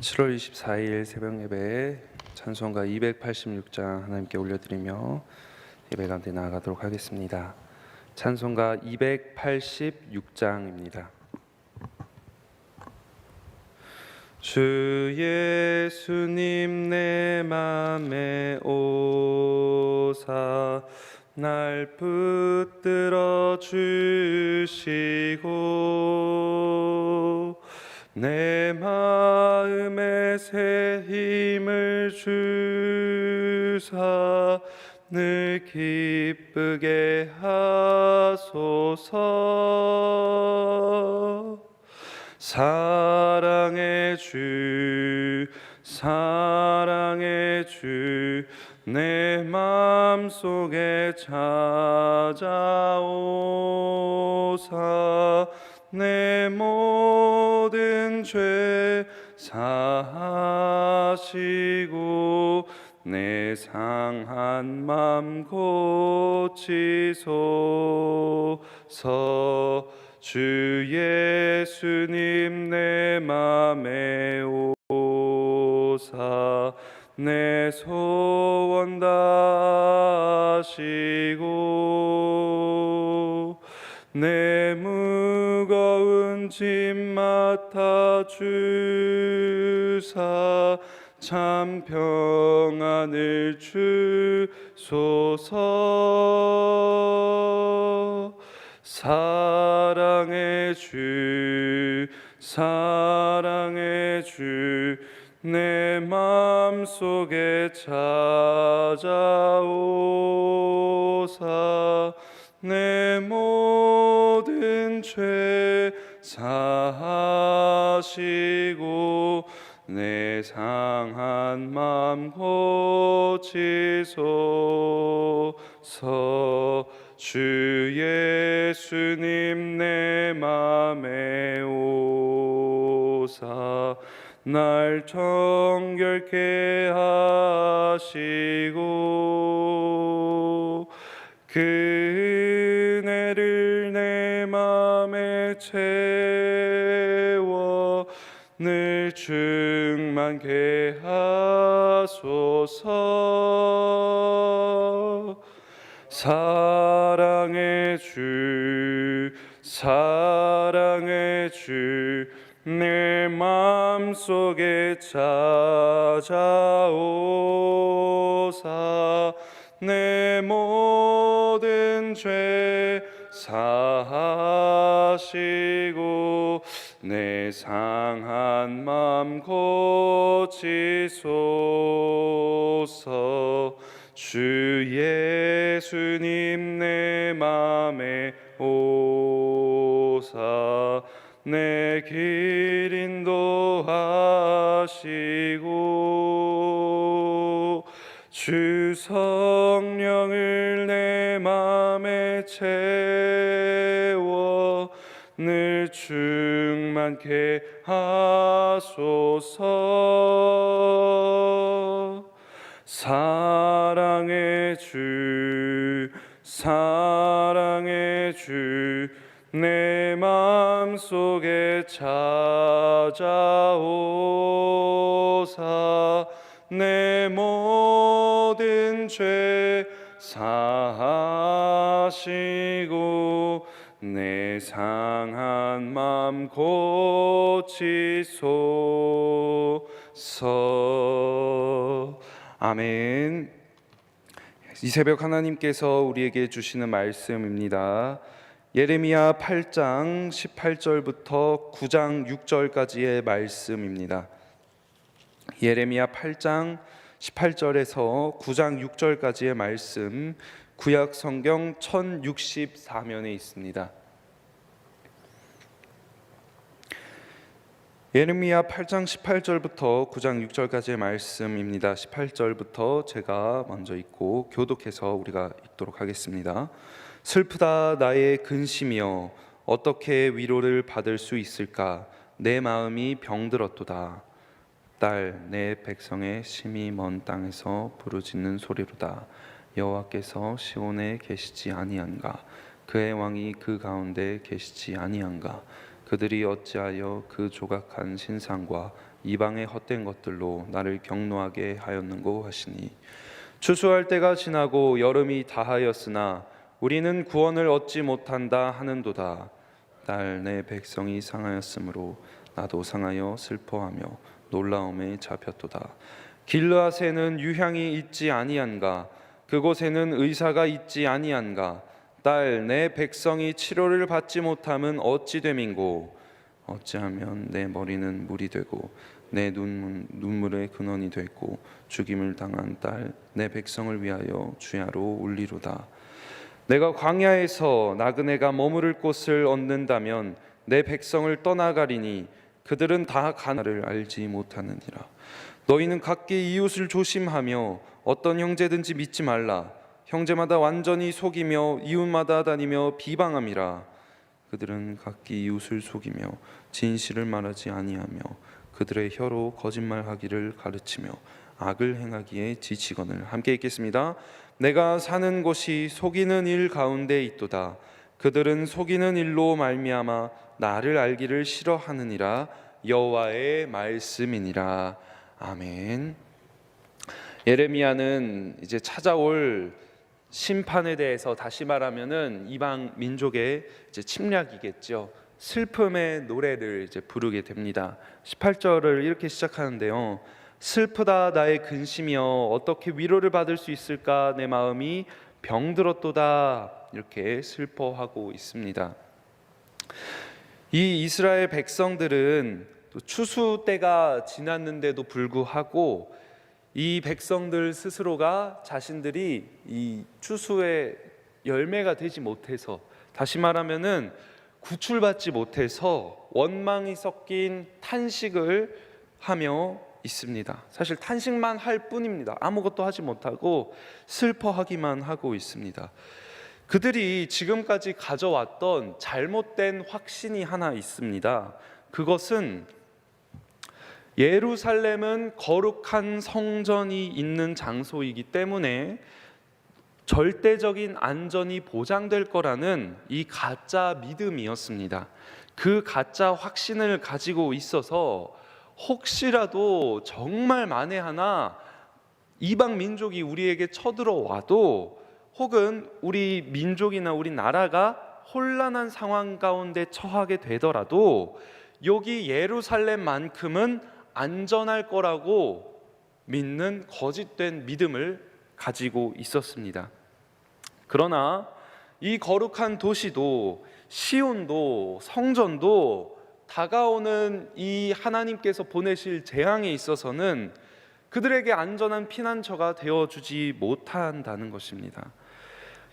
7월 24일 새벽 예배에 찬송가 286장 하나님께 올려드리며 예배 가운데 나아가도록 하겠습니다. 찬송가 286장입니다. 주 예수님 내 맘에 오사 날 붙들어 주시고 내 마음에 새 힘을 주사 늘 기쁘게 하소서. 사랑의 주 내 맘속에 찾아오사 내 모든 죄 사하시고 내 상한 맘 고치소서. 주 예수님 내 맘에 오사 내 소원 다하시고 내 무거운 짐 맡아 주사 참 평안을 주소서. 사랑의 주 내 맘속에 찾아오사 내 모든 죄 사하시고 내 상한 맘 고치소서. 주 예수님 내 맘에 오사 날 정결케 하시고 그 은혜를 내 맘에 채워 늘 충만케 하소서. 사랑의 주 내 맘속에 찾아오사 내 모든 죄 사하시고 내 상한 맘 고치소서. 주 예수님 내 맘에 오사 내 길 인도하시고 주 성령을 내 맘에 채워 늘 충만케 하소서. 사랑의 주 내 맘속에 찾아오사 내 모든 죄 사하시고 내 상한 맘 고치소서. 아멘. 이 새벽 하나님께서 우리에게 주시는 말씀입니다. 예레미야 8장 18절부터 9장 6절까지의 말씀입니다. 예레미야 8장 18절에서 9장 6절까지의 말씀, 구약 성경 1064면에 있습니다. 예레미야 8장 18절부터 9장 6절까지의 말씀입니다. 18절부터 제가 먼저 읽고 교독해서 우리가 읽도록 하겠습니다. 슬프다 나의 근심이여, 어떻게 위로를 받을 수 있을까? 내 마음이 병들었도다. 딸, 내 백성의 심히 먼 땅에서 부르짖는 소리로다. 여호와께서 시온에 계시지 아니한가? 그의 왕이 그 가운데 계시지 아니한가? 그들이 어찌하여 그 조각한 신상과 이방의 헛된 것들로 나를 경노하게 하였는고 하시니 추수할 때가 지나고 여름이 다하였으나 우리는 구원을 얻지 못한다 하는도다. 딸 내 백성이 상하였으므로 나도 상하여 슬퍼하며 놀라움에 잡혔도다. 길르앗에는 유향이 있지 아니한가? 그곳에는 의사가 있지 아니한가? 딸 내 백성이 치료를 받지 못함은 어찌 됨인고? 어찌하면 내 머리는 물이 되고 내 눈물의 근원이 됐고 죽임을 당한 딸 내 백성을 위하여 주야로 울리로다. 내가 광야에서 나그네가 머무를 곳을 얻는다면 내 백성을 떠나가리니 그들은 다 가나를 알지 못하느니라. 너희는 각기 이웃을 조심하며 어떤 형제든지 믿지 말라. 형제마다 완전히 속이며 이웃마다 다니며 비방함이라. 그들은 각기 이웃을 속이며 진실을 말하지 아니하며 그들의 혀로 거짓말하기를 가르치며 악을 행하기에 지치거늘. 함께 읽겠습니다. 내가 사는 곳이 속이는 일 가운데 있도다. 그들은 속이는 일로 말미암아 나를 알기를 싫어하느니라. 여호와의 말씀이니라. 아멘. 예레미야는 이제 찾아올 심판에 대해서, 다시 말하면은 이방 민족의 이제 침략이겠죠. 슬픔의 노래를 이제 부르게 됩니다. 18절을 이렇게 시작하는데요. 슬프다 나의 근심이여 어떻게 위로를 받을 수 있을까? 내 마음이 병들었도다. 이렇게 슬퍼하고 있습니다. 이 이스라엘 백성들은 또 추수 때가 지났는데도 불구하고 이 백성들 스스로가 자신들이 이 추수의 열매가 되지 못해서, 다시 말하면은 구출받지 못해서 원망이 섞인 탄식을 하며 있습니다. 사실 탄식만 할 뿐입니다. 아무것도 하지 못하고 슬퍼하기만 하고 있습니다. 그들이 지금까지 가져왔던 잘못된 확신이 하나 있습니다. 그것은 예루살렘은 거룩한 성전이 있는 장소이기 때문에 절대적인 안전이 보장될 거라는 이 가짜 믿음이었습니다. 그 가짜 확신을 가지고 있어서 혹시라도 정말 만에 하나 이방 민족이 우리에게 쳐들어와도, 혹은 우리 민족이나 우리 나라가 혼란한 상황 가운데 처하게 되더라도 여기 예루살렘만큼은 안전할 거라고 믿는 거짓된 믿음을 가지고 있었습니다. 그러나 이 거룩한 도시도, 시온도, 성전도 다가오는 이 하나님께서 보내실 재앙에 있어서는 그들에게 안전한 피난처가 되어주지 못한다는 것입니다.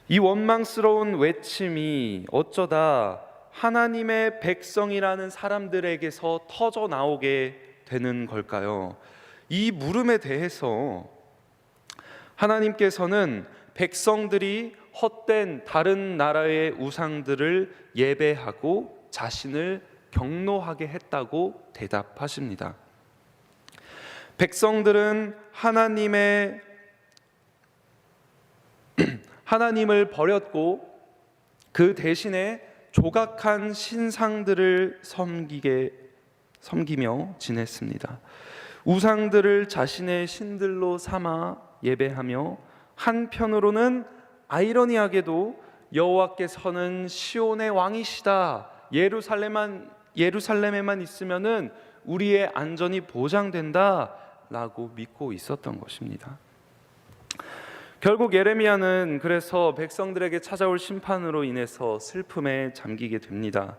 이 원망스러운 외침이 어쩌다 하나님의 백성이라는 사람들에게서 터져 나오게 되는 걸까요? 이 물음에 대해서 하나님께서는 백성들이 헛된 다른 나라의 우상들을 예배하고 자신을 경노하게 했다고 대답하십니다. 백성들은 하나님을 버렸고 그 대신에 조각한 신상들을 섬기며 지냈습니다. 우상들을 자신의 신들로 삼아 예배하며, 한편으로는 아이러니하게도 여호와께서는 시온의 왕이시다, 예루살렘에만 있으면은 우리의 안전이 보장된다라고 믿고 있었던 것입니다. 결국 예레미야는 그래서 백성들에게 찾아올 심판으로 인해서 슬픔에 잠기게 됩니다.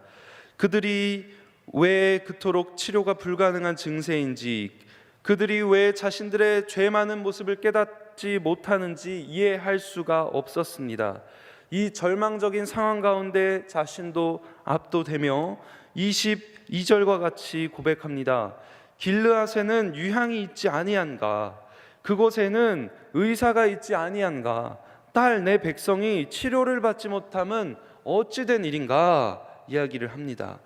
그들이 왜 그토록 치료가 불가능한 증세인지, 그들이 왜 자신들의 죄 많은 모습을 깨닫지 못하는지 이해할 수가 없었습니다. 이 절망적인 상황 가운데 자신도 압도되며 22절과 같이 고백합니다. 길르앗에는 유향이 있지 아니한가? 그곳에는 의사가 있지 아니한가? 딸 내 백성이 치료를 받지 못함은 어찌 된 일인가? 이야기를 합니다.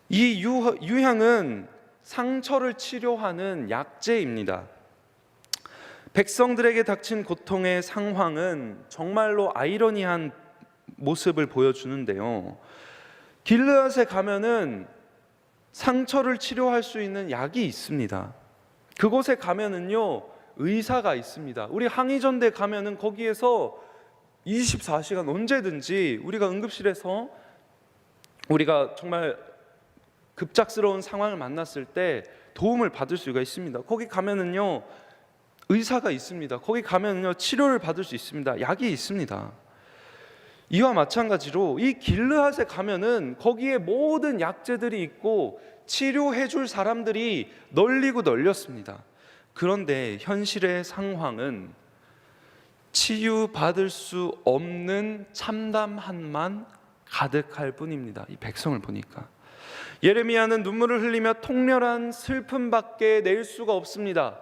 이 유향은 상처를 치료하는 약재입니다. 백성들에게 닥친 고통의 상황은 정말로 아이러니한 모습을 보여주는데요. 길르앗에 가면은 상처를 치료할 수 있는 약이 있습니다. 그곳에 가면은요 의사가 있습니다. 우리 항의전대 가면은 거기에서 24시간 언제든지 우리가 응급실에서 우리가 정말 급작스러운 상황을 만났을 때 도움을 받을 수가 있습니다. 거기 가면은요 의사가 있습니다. 거기 가면은요 치료를 받을 수 있습니다. 약이 있습니다. 이와 마찬가지로 이 길르앗에 가면은 거기에 모든 약재들이 있고 치료해 줄 사람들이 널리고 널렸습니다. 그런데 현실의 상황은 치유받을 수 없는 참담함만 가득할 뿐입니다. 이 백성을 보니까 예레미야는 눈물을 흘리며 통렬한 슬픔밖에 낼 수가 없습니다.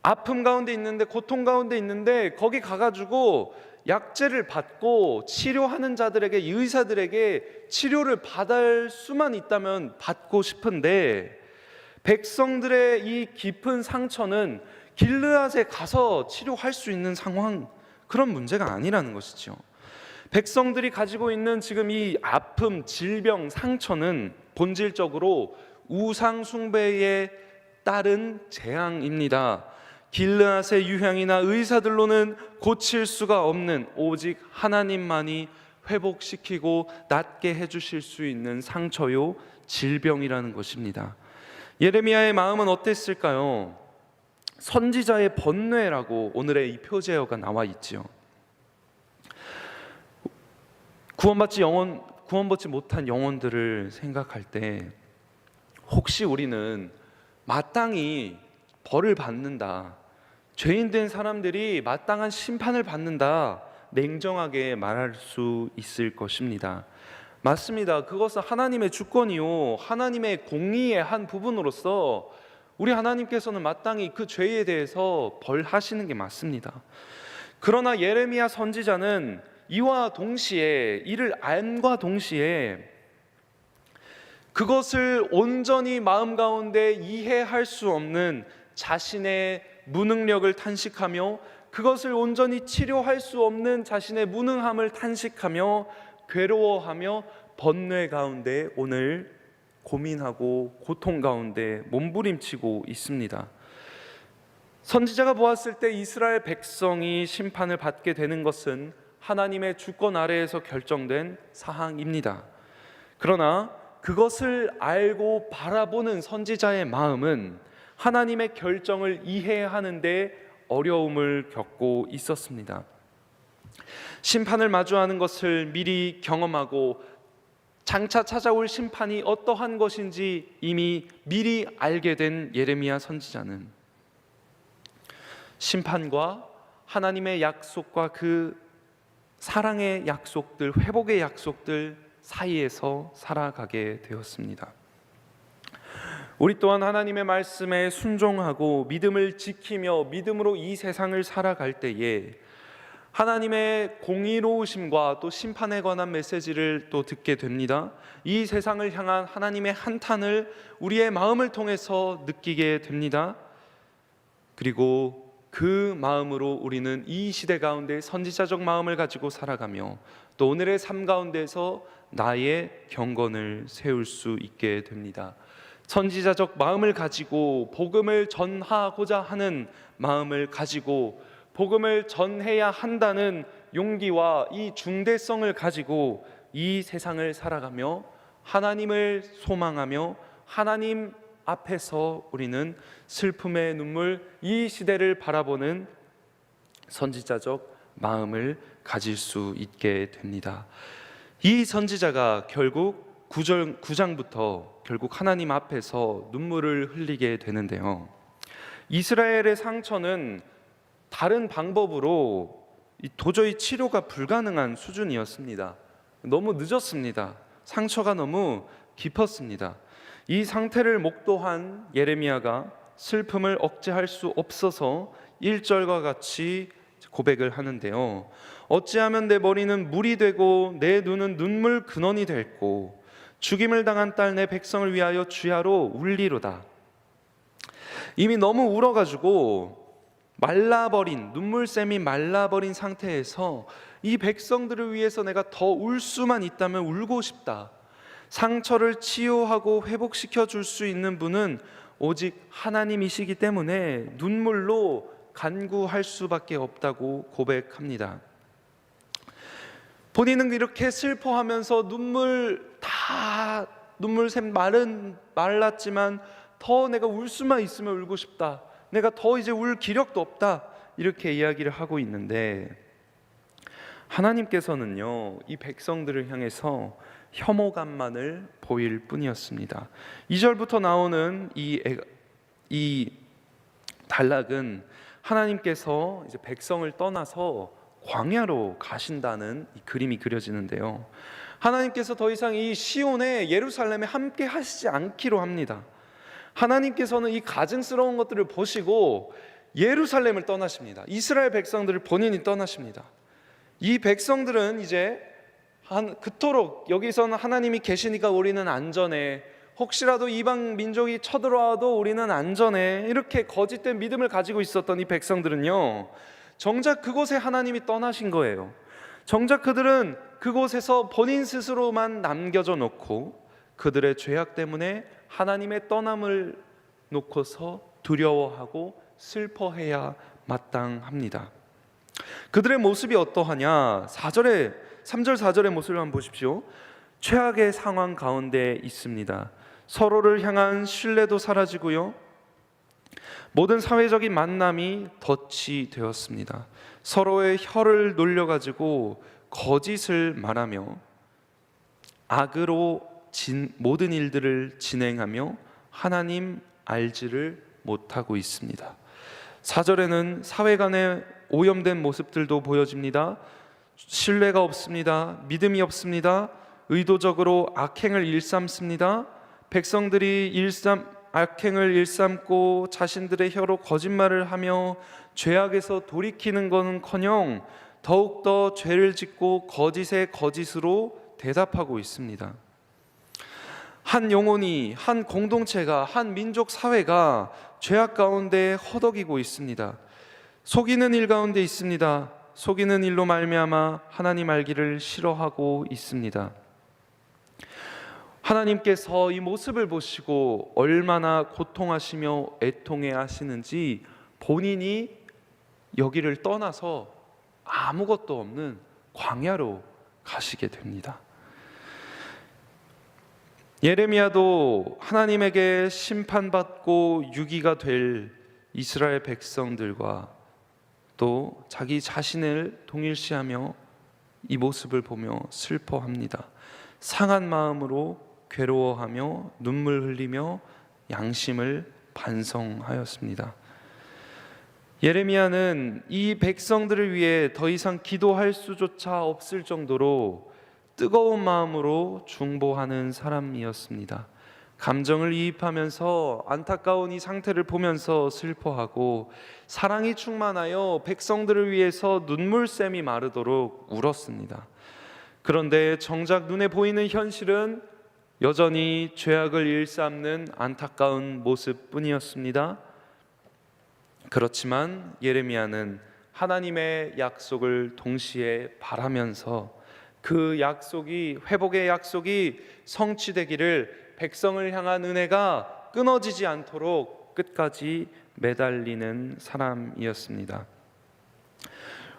아픔 가운데 있는데, 고통 가운데 있는데 거기 가가지고 약재를 받고 치료하는 자들에게, 의사들에게 치료를 받을 수만 있다면 받고 싶은데, 백성들의 이 깊은 상처는 길르앗에 가서 치료할 수 있는 상황, 그런 문제가 아니라는 것이죠. 백성들이 가지고 있는 지금 이 아픔, 질병, 상처는 본질적으로 우상 숭배에 따른 재앙입니다. 길르앗의 유향이나 의사들로는 고칠 수가 없는, 오직 하나님만이 회복시키고 낫게 해주실 수 있는 상처요, 질병이라는 것입니다. 예레미야의 마음은 어땠을까요? 선지자의 번뇌라고 오늘의 이 표제어가 나와 있지요. 구원받지 못한 영혼들을 생각할 때 혹시 우리는 마땅히 벌을 받는다, 죄인된 사람들이 마땅한 심판을 받는다, 냉정하게 말할 수 있을 것입니다. 맞습니다. 그것은 하나님의 주권이요, 하나님의 공의의 한 부분으로서 우리 하나님께서는 마땅히 그 죄에 대해서 벌하시는 게 맞습니다. 그러나 예레미야 선지자는 이와 동시에, 이를 암과 동시에 그것을 온전히 마음 가운데 이해할 수 없는 자신의 무능력을 탄식하며, 그것을 온전히 치료할 수 없는 자신의 무능함을 탄식하며 괴로워하며 번뇌 가운데 오늘 고민하고 고통 가운데 몸부림치고 있습니다. 선지자가 보았을 때 이스라엘 백성이 심판을 받게 되는 것은 하나님의 주권 아래에서 결정된 사항입니다. 그러나 그것을 알고 바라보는 선지자의 마음은 하나님의 결정을 이해하는데 어려움을 겪고 있었습니다. 심판을 마주하는 것을 미리 경험하고 장차 찾아올 심판이 어떠한 것인지 이미 미리 알게 된 예레미야 선지자는 심판과 하나님의 약속과 그 사랑의 약속들, 회복의 약속들 사이에서 살아가게 되었습니다. 우리 또한 하나님의 말씀에 순종하고 믿음을 지키며 믿음으로 이 세상을 살아갈 때에 하나님의 공의로우심과 또 심판에 관한 메시지를 또 듣게 됩니다. 이 세상을 향한 하나님의 한탄을 우리의 마음을 통해서 느끼게 됩니다. 그리고 그 마음으로 우리는 이 시대 가운데 선지자적 마음을 가지고 살아가며 또 오늘의 삶 가운데서 나의 경건을 세울 수 있게 됩니다. 선지자적 마음을 가지고 복음을 전하고자 하는 마음을 가지고 복음을 전해야 한다는 용기와 이 중대성을 가지고 이 세상을 살아가며 하나님을 소망하며 하나님 앞에서 우리는 슬픔의 눈물, 이 시대를 바라보는 선지자적 마음을 가질 수 있게 됩니다. 이 선지자가 결국 9장부터 결국 하나님 앞에서 눈물을 흘리게 되는데요. 이스라엘의 상처는 다른 방법으로 도저히 치료가 불가능한 수준이었습니다. 너무 늦었습니다. 상처가 너무 깊었습니다. 이 상태를 목도한 예레미야가 슬픔을 억제할 수 없어서 1절과 같이 고백을 하는데요. 어찌하면 내 머리는 물이 되고 내 눈은 눈물 근원이 됐고 죽임을 당한 딸 내 백성을 위하여 주야로 울리로다. 이미 너무 울어가지고 말라버린, 눈물샘이 말라버린 상태에서 이 백성들을 위해서 내가 더 울 수만 있다면 울고 싶다. 상처를 치유하고 회복시켜 줄 수 있는 분은 오직 하나님이시기 때문에 눈물로 간구할 수밖에 없다고 고백합니다. 본인은 이렇게 슬퍼하면서 눈물샘 말랐지만 더 내가 울 수만 있으면 울고 싶다, 내가 더 이제 울 기력도 없다, 이렇게 이야기를 하고 있는데, 하나님께서는요 이 백성들을 향해서 혐오감만을 보일 뿐이었습니다. 2절부터 나오는 이 단락은 하나님께서 이제 백성을 떠나서 광야로 가신다는 이 그림이 그려지는데요, 하나님께서 더 이상 이 시온에 예루살렘에 함께 하시지 않기로 합니다. 하나님께서는 이 가증스러운 것들을 보시고 예루살렘을 떠나십니다. 이스라엘 백성들을 본인이 떠나십니다. 이 백성들은 이제 그토록 여기서는 하나님이 계시니까 우리는 안전해, 혹시라도 이방 민족이 쳐들어와도 우리는 안전해, 이렇게 거짓된 믿음을 가지고 있었던 이 백성들은요, 정작 그곳에 하나님이 떠나신 거예요. 정작 그들은 그곳에서 본인 스스로만 남겨져 놓고 그들의 죄악 때문에 하나님의 떠남을 놓고서 두려워하고 슬퍼해야 마땅합니다. 그들의 모습이 어떠하냐? 3절 4절의 모습을 한번 보십시오. 최악의 상황 가운데 있습니다. 서로를 향한 신뢰도 사라지고요, 모든 사회적인 만남이 덫이 되었습니다. 서로의 혀를 놀려가지고 거짓을 말하며 악으로 모든 일들을 진행하며 하나님 알지를 못하고 있습니다. 4절에는 사회 간의 오염된 모습들도 보여집니다. 신뢰가 없습니다. 믿음이 없습니다. 의도적으로 악행을 일삼습니다. 백성들이 악행을 일삼고 자신들의 혀로 거짓말을 하며 죄악에서 돌이키는 것은커녕 더욱더 죄를 짓고 거짓에 거짓으로 대답하고 있습니다. 한 영혼이, 한 공동체가, 한 민족 사회가 죄악 가운데 허덕이고 있습니다. 속이는 일 가운데 있습니다. 속이는 일로 말미암아 하나님 알기를 싫어하고 있습니다. 하나님께서 이 모습을 보시고 얼마나 고통하시며 애통해 하시는지 본인이 여기를 떠나서 아무것도 없는 광야로 가시게 됩니다. 예레미야도 하나님에게 심판받고 유기가 될 이스라엘 백성들과 또 자기 자신을 동일시하며 이 모습을 보며 슬퍼합니다. 상한 마음으로 괴로워하며 눈물 흘리며 양심을 반성하였습니다. 예레미야는 이 백성들을 위해 더 이상 기도할 수조차 없을 정도로 뜨거운 마음으로 중보하는 사람이었습니다. 감정을 이입하면서 안타까운 이 상태를 보면서 슬퍼하고 사랑이 충만하여 백성들을 위해서 눈물샘이 마르도록 울었습니다. 그런데 정작 눈에 보이는 현실은 여전히 죄악을 일삼는 안타까운 모습뿐이었습니다. 그렇지만 예레미야는 하나님의 약속을 동시에 바라면서 그 약속이, 회복의 약속이 성취되기를, 백성을 향한 은혜가 끊어지지 않도록 끝까지 매달리는 사람이었습니다.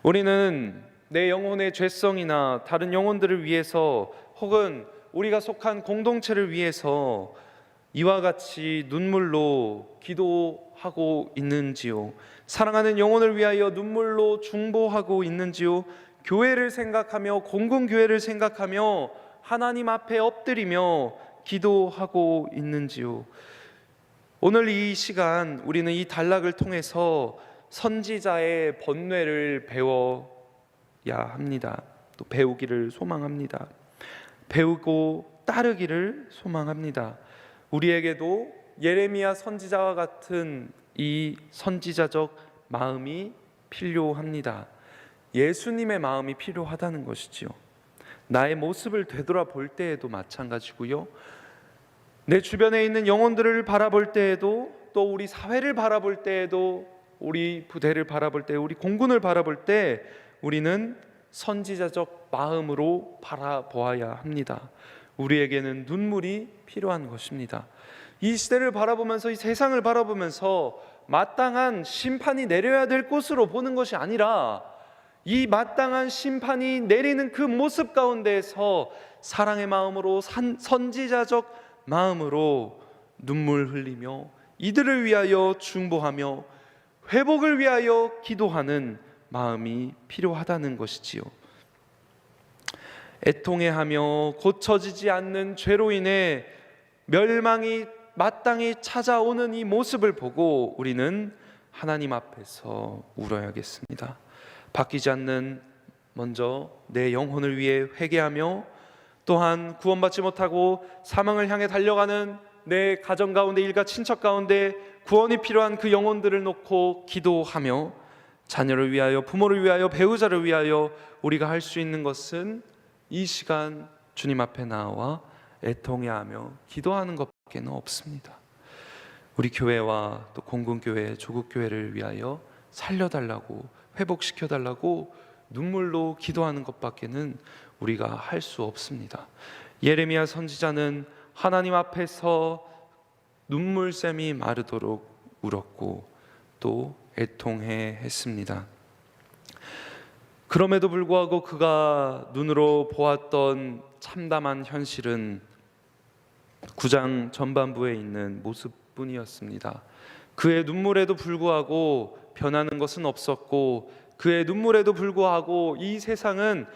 우리는 내 영혼의 죄성이나 다른 영혼들을 위해서 혹은 우리가 속한 공동체를 위해서 이와 같이 눈물로 기도하고 있는지요? 사랑하는 영혼을 위하여 눈물로 중보하고 있는지요? 교회를 생각하며, 공공교회를 생각하며 하나님 앞에 엎드리며 기도하고 있는지요? 오늘 이 시간 우리는 이 단락을 통해서 선지자의 번뇌를 배워야 합니다. 또 배우기를 소망합니다. 배우고 따르기를 소망합니다. 우리에게도 예레미야 선지자와 같은 이 선지자적 마음이 필요합니다. 예수님의 마음이 필요하다는 것이지요. 나의 모습을 되돌아볼 때에도 마찬가지고요, 내 주변에 있는 영혼들을 바라볼 때에도, 또 우리 사회를 바라볼 때에도, 우리 부대를 바라볼 때, 우리 공군을 바라볼 때 우리는 선지자적 마음으로 바라보아야 합니다. 우리에게는 눈물이 필요한 것입니다. 이 시대를 바라보면서, 이 세상을 바라보면서 마땅한 심판이 내려야 될 곳으로 보는 것이 아니라, 이 마땅한 심판이 내리는 그 모습 가운데에서 사랑의 마음으로, 선지자적 마음으로 눈물 흘리며 이들을 위하여 중보하며 회복을 위하여 기도하는 마음이 필요하다는 것이지요. 애통해하며 고쳐지지 않는 죄로 인해 멸망이 마땅히 찾아오는 이 모습을 보고 우리는 하나님 앞에서 울어야겠습니다. 바뀌지 않는, 먼저 내 영혼을 위해 회개하며, 또한 구원받지 못하고 사망을 향해 달려가는 내 가정 가운데, 일가 친척 가운데 구원이 필요한 그 영혼들을 놓고 기도하며, 자녀를 위하여, 부모를 위하여, 배우자를 위하여 우리가 할 수 있는 것은 이 시간 주님 앞에 나와 애통해하며 기도하는 것밖에는 없습니다. 우리 교회와 또 공군교회, 조국교회를 위하여 살려달라고, 회복시켜달라고 눈물로 기도하는 것밖에는 우리가 할 수 없습니다. 예레미야 선지자는 하나님 앞에서 눈물샘이 마르도록 울었고 또 애통해 했습니다. 그럼에도 불구하고 그가 눈으로 보았던 참담한 현실은 9장 전반부에 있는 모습뿐이었습니다. 그의 눈물에도 불구하고 변하는 것은 없었고, 그의 눈물에도 불구하고 이 세상은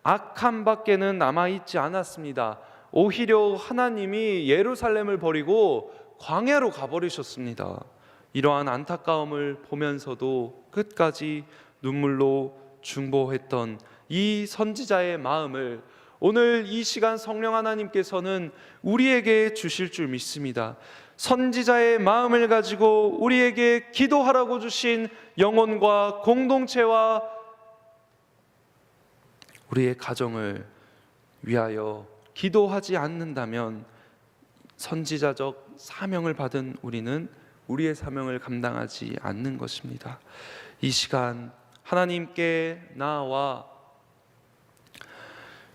악함 밖에는 남아있지 않았습니다. 오히려 하나님이 예루살렘을 버리고 광야로 가버리셨습니다. 이러한 안타까움을 보면서도 끝까지 눈물로 중보했던 이 선지자의 마음을 오늘 이 시간 성령 하나님께서는 우리에게 주실 줄 믿습니다. 선지자의 마음을 가지고 우리에게 기도하라고 주신 영혼과 공동체와 우리의 가정을 위하여 기도하지 않는다면 선지자적 사명을 받은 우리는 우리의 사명을 감당하지 않는 것입니다. 이 시간 하나님께 나아와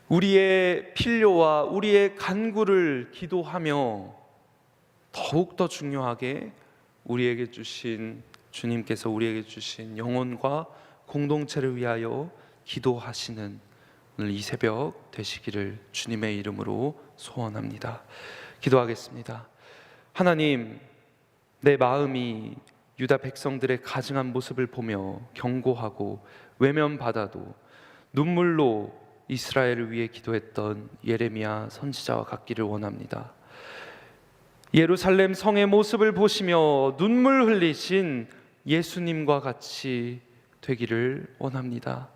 우리의 필요와 우리의 간구를 기도하며, 더욱더 중요하게 우리에게 주신, 주님께서 우리에게 주신 영혼과 공동체를 위하여 기도하시는 오늘 이 새벽 되시기를 주님의 이름으로 소원합니다. 기도하겠습니다. 하나님, 내 마음이 유다 백성들의 가증한 모습을 보며 경고하고 외면받아도 눈물로 이스라엘을 위해 기도했던 예레미야 선지자와 같기를 원합니다. 예루살렘 성의 모습을 보시며 눈물 흘리신 예수님과 같이 되기를 원합니다.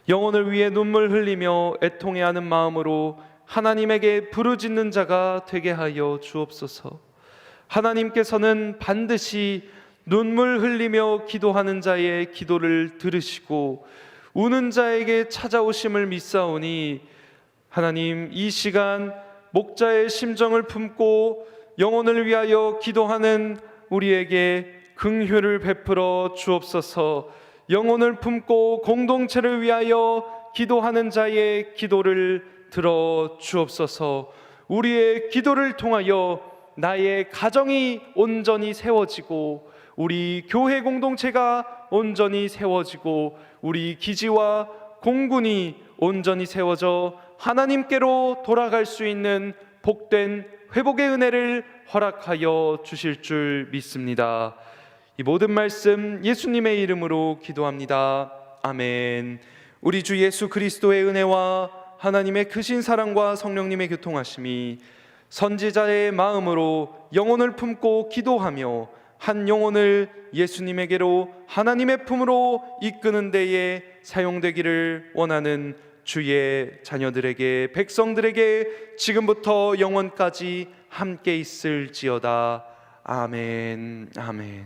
영혼을 위해 눈물 흘리며 애통해하는 마음으로 하나님에게 부르짖는 자가 되게 하여 주옵소서. 하나님께서는 반드시 눈물 흘리며 기도하는 자의 기도를 들으시고 우는 자에게 찾아오심을 믿사오니, 하나님, 이 시간 목자의 심정을 품고 영혼을 위하여 기도하는 우리에게 긍휼을 베풀어 주옵소서. 영혼을 품고 공동체를 위하여 기도하는 자의 기도를 들어 주옵소서. 우리의 기도를 통하여 나의 가정이 온전히 세워지고, 우리 교회 공동체가 온전히 세워지고, 우리 기지와 공군이 온전히 세워져 하나님께로 돌아갈 수 있는 복된 회복의 은혜를 허락하여 주실 줄 믿습니다. 이 모든 말씀 예수님의 이름으로 기도합니다. 아멘. 우리 주 예수 그리스도의 은혜와 하나님의 크신 사랑과 성령님의 교통하심이 선지자의 마음으로 영혼을 품고 기도하며 한 영혼을 예수님에게로 하나님의 품으로 이끄는 데에 사용되기를 원하는 주의 자녀들에게, 백성들에게 지금부터 영원까지 함께 있을지어다. 아멘. 아멘.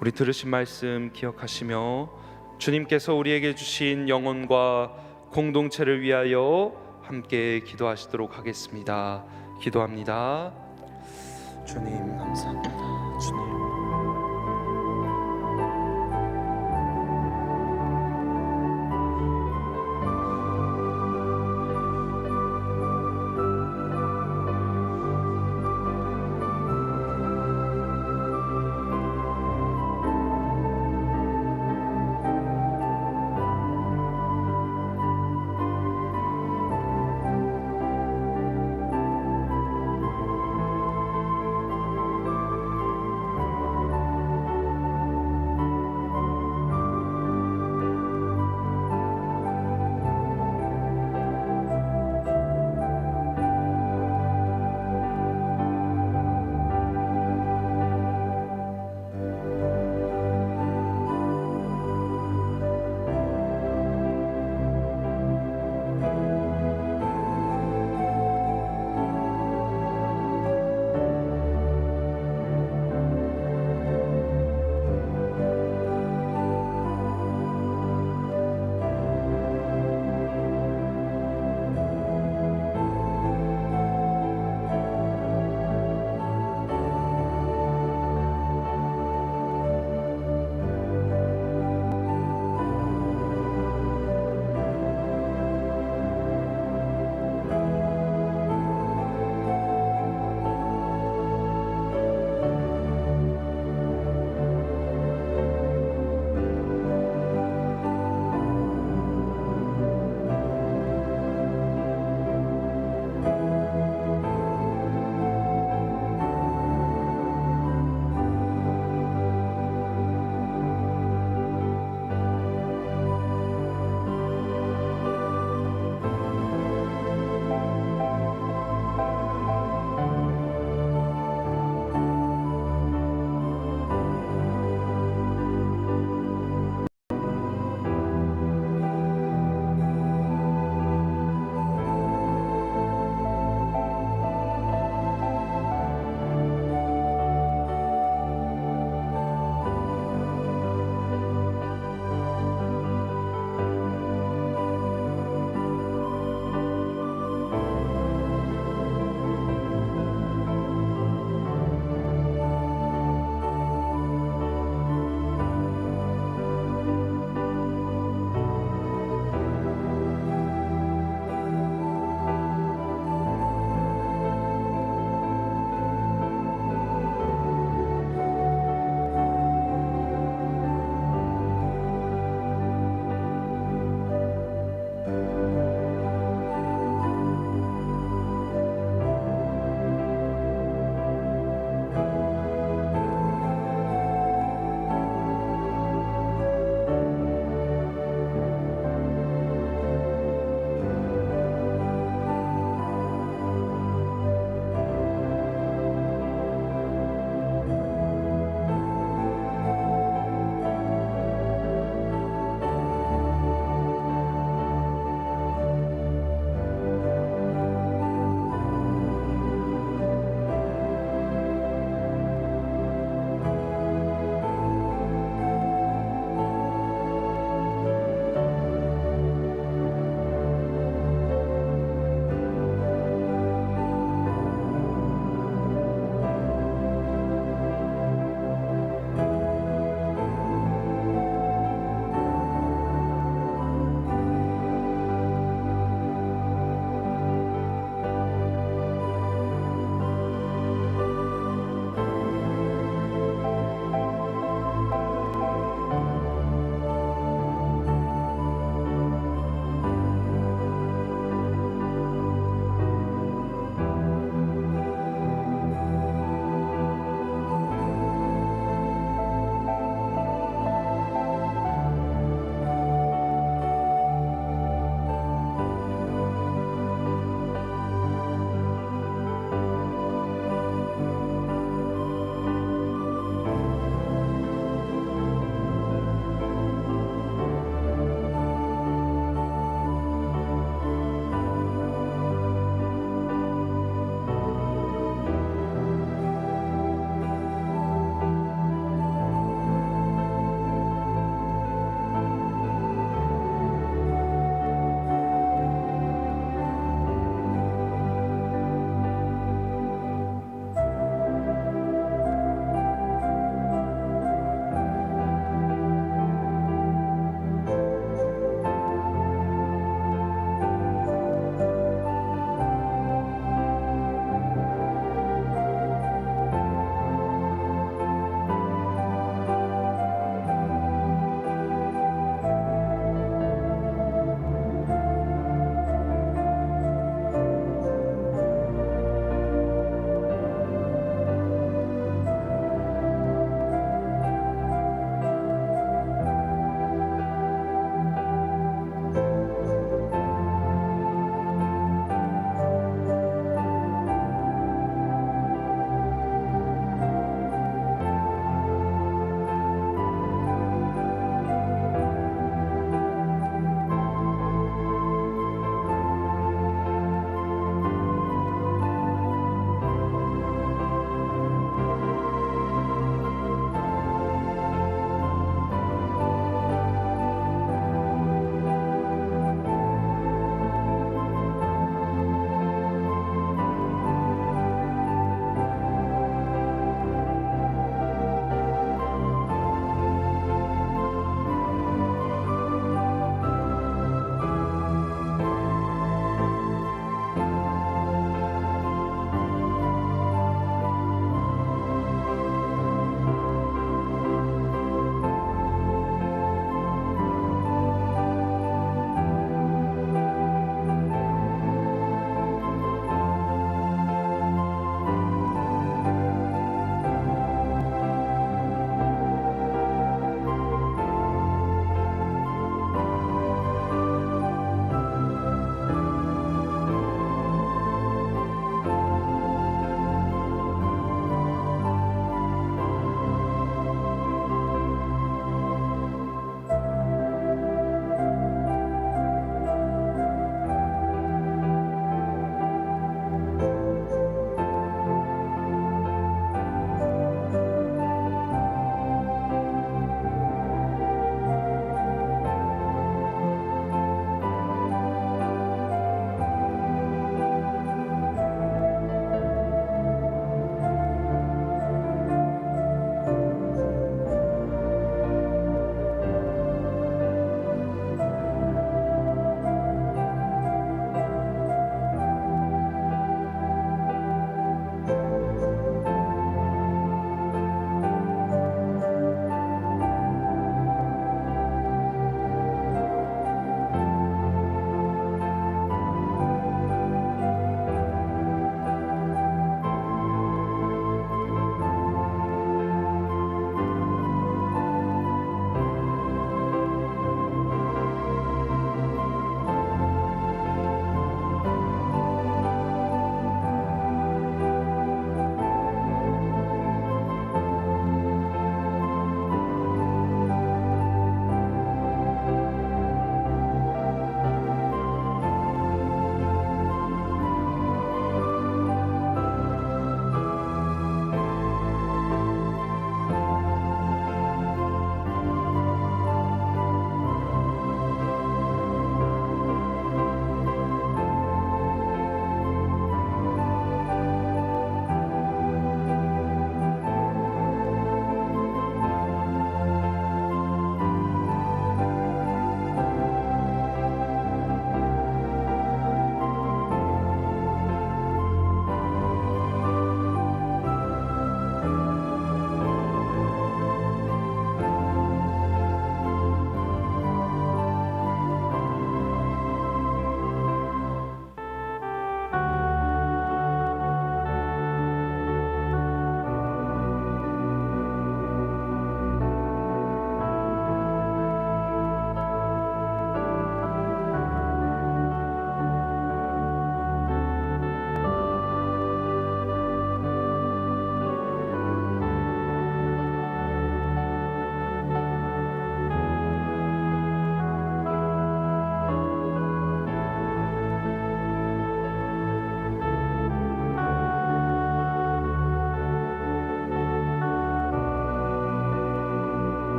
우리 들으신 말씀 기억하시며 주님께서 우리에게 주신 영혼과 공동체를 위하여 함께 기도하시도록 하겠습니다. 기도합니다. 주님 감사합니다. 주님